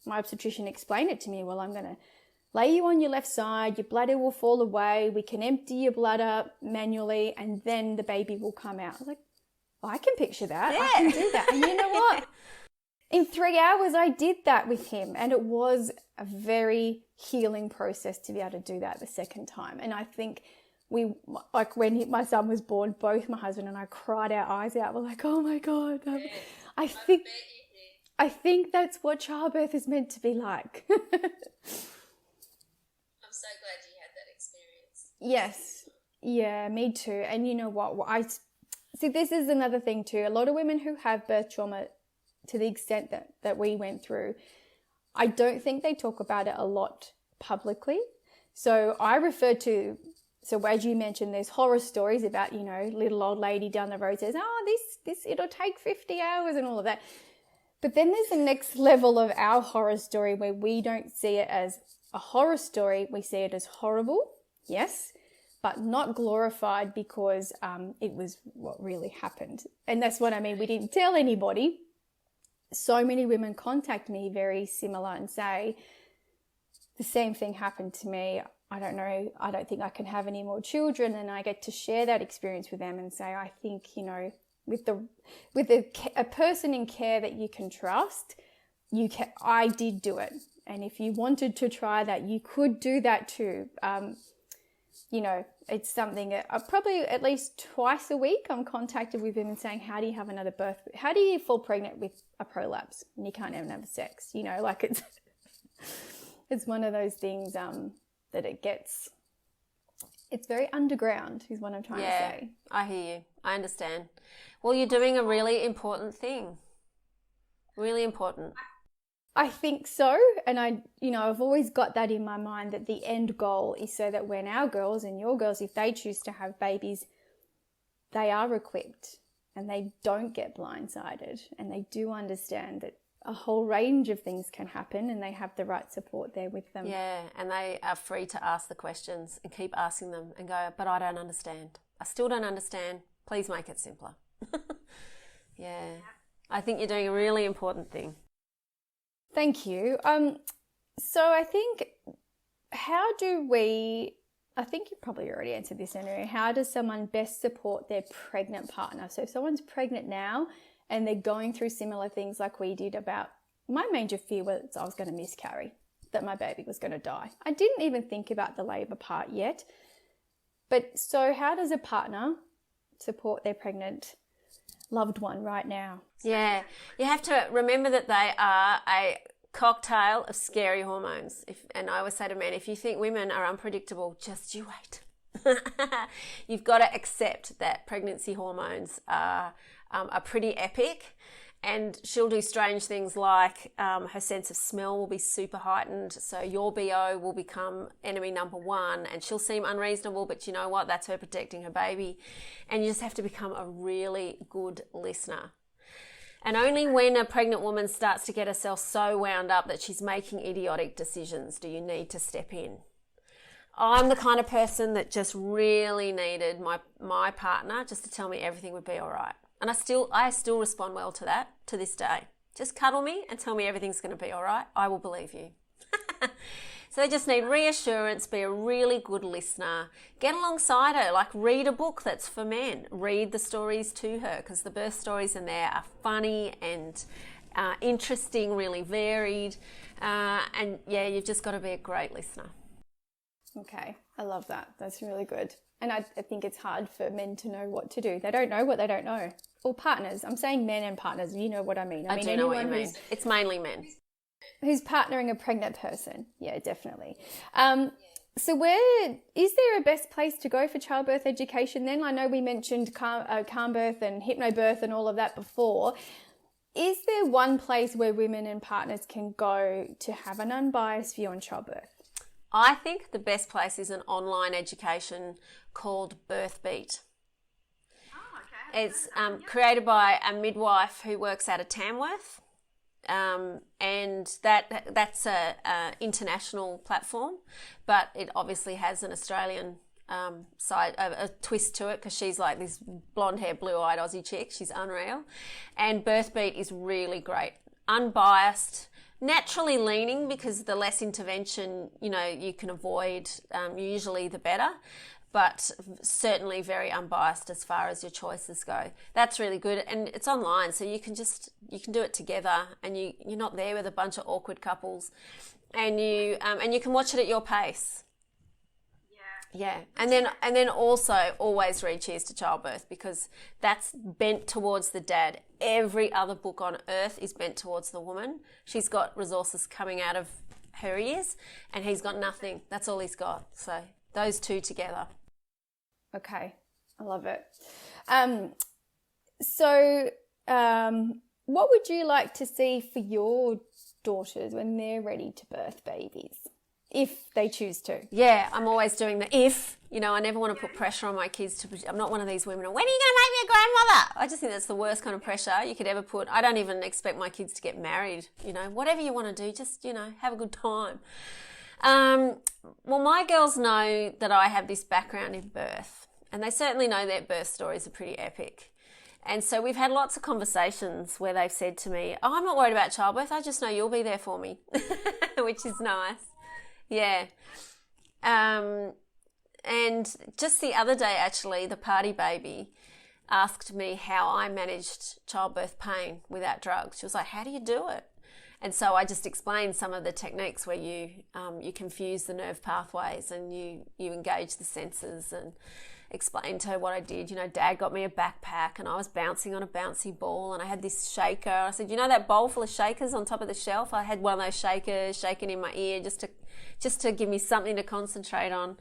my obstetrician explained it to me. Well, I'm going to lay you on your left side. Your bladder will fall away. We can empty your bladder manually and then the baby will come out. I was like, I can picture that. Yeah. I can do that. And you know what? In 3 hours, I did that with him. And it was a very healing process to be able to do that the second time. And I think when my son was born, both my husband and I cried our eyes out. We're like, oh my God. I think that's what childbirth is meant to be like. I'm so glad you had that experience. Yes. Yeah, me too. And you know what? See, this is another thing too. A lot of women who have birth trauma, to the extent that we went through, I don't think they talk about it a lot publicly. So I refer to, as you mentioned, there's horror stories about, little old lady down the road says, this, it'll take 50 hours and all of that. But then there's the next level of our horror story where we don't see it as a horror story. We see it as horrible. Yes. But not glorified because it was what really happened. And that's what I mean. We didn't tell anybody. So many women contact me very similar and say, the same thing happened to me. I don't know. I don't think I can have any more children. And I get to share that experience with them and say, I think, with a person in care that you can trust, I did do it. And if you wanted to try that, you could do that too. It's something that probably at least twice a week I'm contacted with women saying, how do you have another birth? How do you fall pregnant with a prolapse and you can't even have sex? It's one of those things that it's very underground is what I'm trying to say. I hear you. I understand. Well, you're doing a really important thing. Really important. I think so. And I've always got that in my mind that the end goal is so that when our girls and your girls, if they choose to have babies, they are equipped and they don't get blindsided and they do understand that a whole range of things can happen and they have the right support there with them. Yeah, and they are free to ask the questions and keep asking them and go, but I don't understand. I still don't understand. Please make it simpler. Yeah, I think you're doing a really important thing. Thank you. So I think I think you probably already answered this anyway. How does someone best support their pregnant partner? So if someone's pregnant now and they're going through similar things like we did, about my major fear was I was going to miscarry, that my baby was going to die. I didn't even think about the labour part yet. But so how does a partner support their pregnant loved one right now. Yeah, you have to remember that they are a cocktail of scary hormones. And I always say to men, if you think women are unpredictable, just you wait. You've got to accept that pregnancy hormones are pretty epic, and she'll do strange things like her sense of smell will be super heightened, so your BO will become enemy number one, and she'll seem unreasonable, but you know what? That's her protecting her baby. And you just have to become a really good listener. And only when a pregnant woman starts to get herself so wound up that she's making idiotic decisions do you need to step in. I'm the kind of person that just really needed my partner just to tell me everything would be all right. And I still respond well to that to this day. Just cuddle me and tell me everything's going to be all right. I will believe you. So they just need reassurance, be a really good listener, get alongside her, like read a book that's for men, read the stories to her, because the birth stories in there are funny and interesting, really varied. And yeah, you've just got to be a great listener. Okay, I love that. That's really good. And I think it's hard for men to know what to do. They don't know what they don't know. Or partners. I'm saying men and partners. You know what I mean. I do know what you mean. It's mainly men. Who's partnering a pregnant person. Yeah, definitely. So where is there a best place to go for childbirth education then? I know we mentioned calm birth and hypnobirth and all of that before. Is there one place where women and partners can go to have an unbiased view on childbirth? I think the best place is an online education called Birthbeat. Oh, okay. It's created by a midwife who works out of Tamworth, and that's a international platform, but it obviously has an Australian side, a twist to it, because she's like this blonde hair, blue-eyed Aussie chick. She's unreal, and Birthbeat is really great, unbiased. Naturally leaning, because the less intervention, you can avoid, usually the better, but certainly very unbiased as far as your choices go. That's really good. And it's online, so you can do it together, and you're not there with a bunch of awkward couples, and you can watch it at your pace. Yeah, and then also always read Cheers to Childbirth, because that's bent towards the dad. Every other book on earth is bent towards the woman. She's got resources coming out of her ears, and he's got nothing. That's all he's got. So those two together. Okay, I love it. What would you like to see for your daughters when they're ready to birth babies? If they choose to. Yeah, I'm always doing the if. I never want to put pressure on my kids I'm not one of these women, when are you going to make me a grandmother? I just think that's the worst kind of pressure you could ever put. I don't even expect my kids to get married. Whatever you want to do, just, have a good time. Well, my girls know that I have this background in birth, and they certainly know their birth stories are pretty epic. And so we've had lots of conversations where they've said to me, I'm not worried about childbirth. I just know you'll be there for me, which is nice. Yeah. And just the other day, actually, the party baby asked me how I managed childbirth pain without drugs. She was like, how do you do it? And so I just explained some of the techniques where you confuse the nerve pathways and you engage the senses, and explained to her what I did. Dad got me a backpack, and I was bouncing on a bouncy ball, and I had this shaker. I said, that bowl full of shakers on top of the shelf? I had one of those shakers shaking in my ear just to give me something to concentrate on.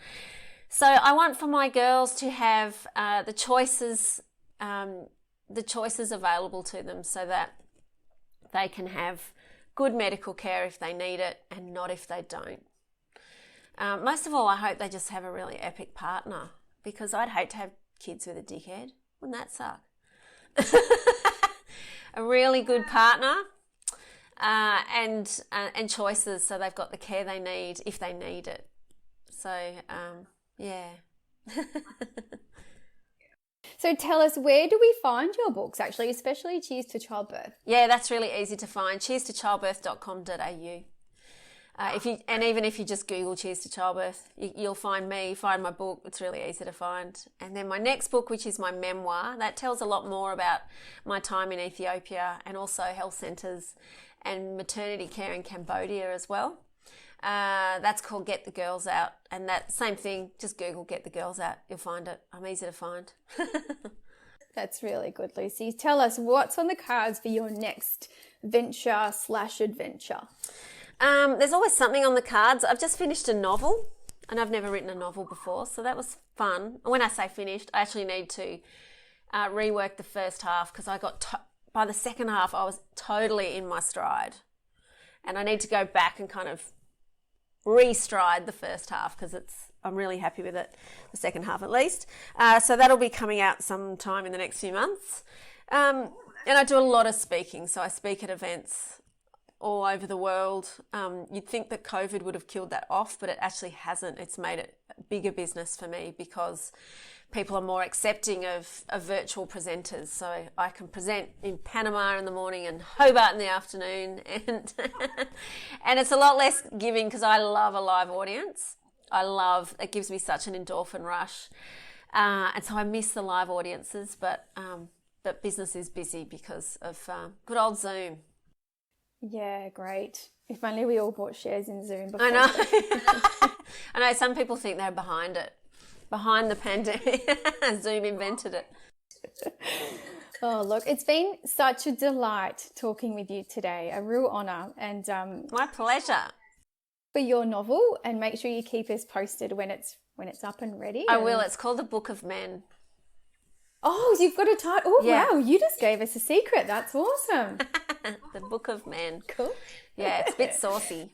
So I want for my girls to have the choices available to them, so that they can have good medical care if they need it, and not if they don't. Most of all, I hope they just have a really epic partner, because I'd hate to have kids with a dickhead. Wouldn't that suck? A really good partner, and choices, so they've got the care they need if they need it. So, yeah. So tell us, where do we find your books, actually, especially Cheers to Childbirth? Yeah, that's really easy to find. cheerstochildbirth.com.au. Even if you just Google Cheers to Childbirth, you'll find me, find my book. It's really easy to find. And then my next book, which is my memoir, that tells a lot more about my time in Ethiopia, and also health centres and maternity care in Cambodia as well. That's called Get the Girls Out. And that same thing, just Google Get the Girls Out. You'll find it. I'm easy to find. That's really good, Lucy. Tell us what's on the cards for your next venture/adventure. There's always something on the cards. I've just finished a novel, and I've never written a novel before, so that was fun. When I say finished, I actually need to rework the first half because by the second half I was totally in my stride, and I need to go back and kind of re-stride the first half because I'm really happy with it, the second half at least. So that'll be coming out sometime in the next few months. And I do a lot of speaking, so I speak at events all over the world. You'd think that COVID would have killed that off, but it actually hasn't. It's made it a bigger business for me because people are more accepting of virtual presenters. So I can present in Panama in the morning and Hobart in the afternoon, and and it's a lot less giving because I love a live audience. It gives me such an endorphin rush, and so I miss the live audiences. But business is busy because of good old Zoom. Yeah, great. If only we all bought shares in Zoom before. I know. I know some people think they're behind the pandemic. Zoom invented it. Oh, look, it's been such a delight talking with you today. A real honour. And my pleasure. For your novel, and make sure you keep us posted when it's up and ready. I will. It's called The Book of Men. Oh, you've got a title. Oh, yeah. Wow, you just gave us a secret. That's awesome. The Book of Men. Cool. Yeah, it's a bit saucy.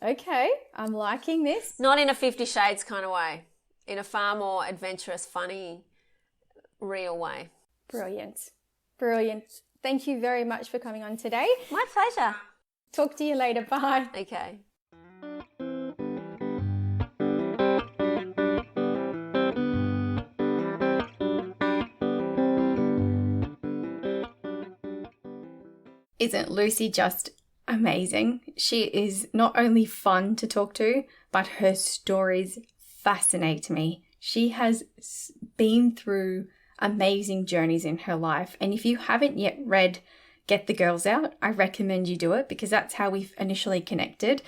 Okay, I'm liking this. Not in a 50 Shades kind of way. In a far more adventurous, funny, real way. Brilliant. Brilliant. Thank you very much for coming on today. My pleasure. Talk to you later. Bye. Okay. Isn't Lucy just amazing? She is not only fun to talk to, but her stories fascinate me. She has been through amazing journeys in her life. And if you haven't yet read Get the Girls Out, I recommend you do it because that's how we initially connected.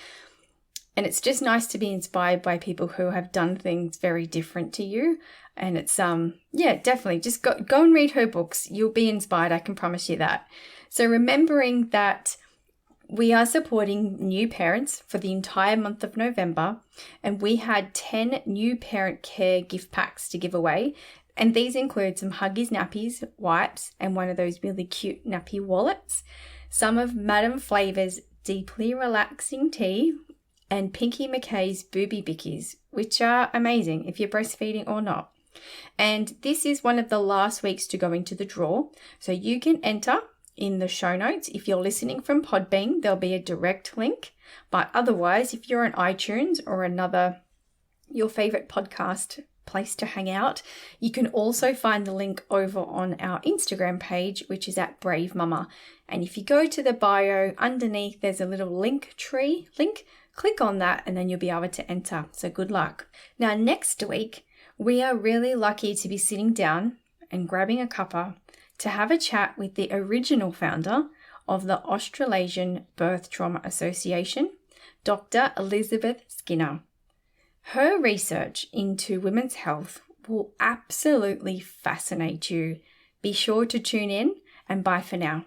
And it's just nice to be inspired by people who have done things very different to you. And it's, definitely just go and read her books. You'll be inspired. I can promise you that. So remembering that we are supporting new parents for the entire month of November, and we had 10 new parent care gift packs to give away. And these include some Huggies nappies, wipes, and one of those really cute nappy wallets, some of Madame Flavor's deeply relaxing tea, and Pinky McKay's booby bickies, which are amazing if you're breastfeeding or not. And this is one of the last weeks to go into the draw, so you can enter in the show notes. If you're listening from Podbean, there'll be a direct link, but otherwise, if you're on iTunes or your favorite podcast place to hang out, you can also find the link over on our Instagram page, which is at Bravemumma. And if you go to the bio underneath, there's a little link tree link. Click on that and then you'll be able to enter. So good luck. Now, next week, we are really lucky to be sitting down and grabbing a cuppa to have a chat with the original founder of the Australasian Birth Trauma Association, Dr. Elizabeth Skinner. Her research into women's health will absolutely fascinate you. Be sure to tune in, and bye for now.